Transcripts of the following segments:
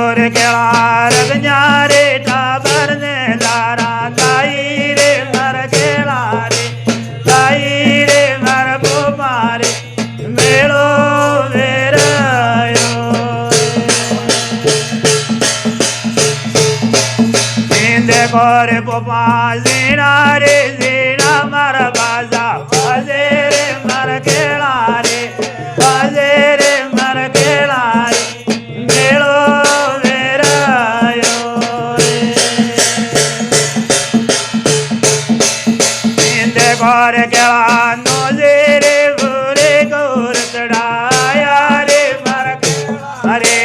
गोर केला रगन्या रे टाबर ने लारा लाई रे मर केला रे लाई रे मर बुमारे मेलो वेरायो इंदे गोर बुमा जीना रे जीना मर बाजा बाजे रे मर केला रे बाजे रे मर केला रे मेलो वेरायो इंदे गोर केला नोजे रे बुरे गोर चढ़ाया रे मर केला रे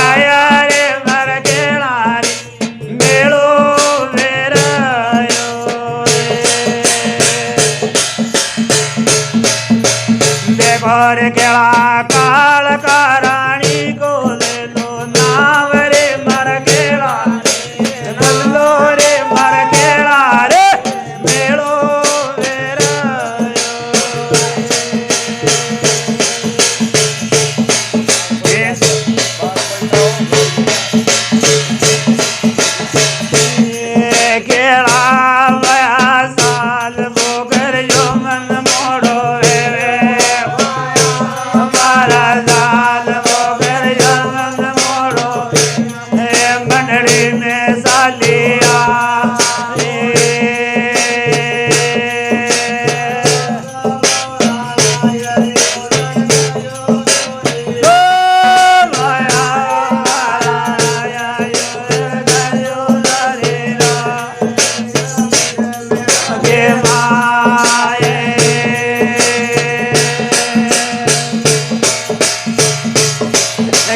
आया रे मर केला रे मेलो वेरायो गोर केला काल का रानी को ले लो नाव रे मर केला लो रे मर केला रे मेलो वेरायो केला वया साल बोगर जो मन मोड़ो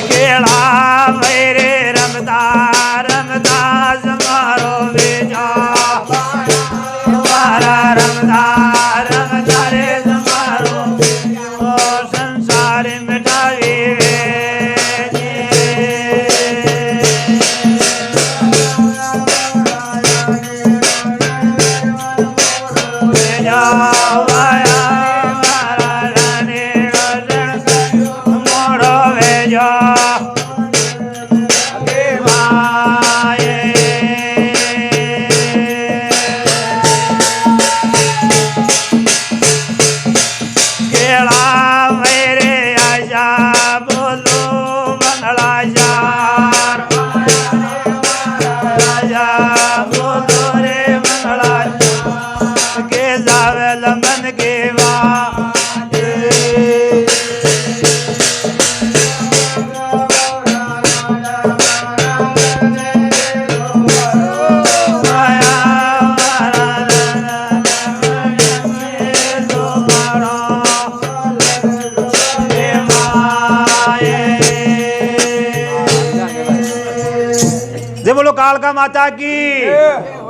केला मेरे रमदा रमदास मारो बेजा मारा रमदा रमदा रे मारो ओ संसार मिटावे बेजा वाया मारा रानी मोड़ो बेजा केला मेरे आजा बोलो मंगला यार राजा बोलो रे मंगला के जावे लमन के जय बोलो कालका माता की।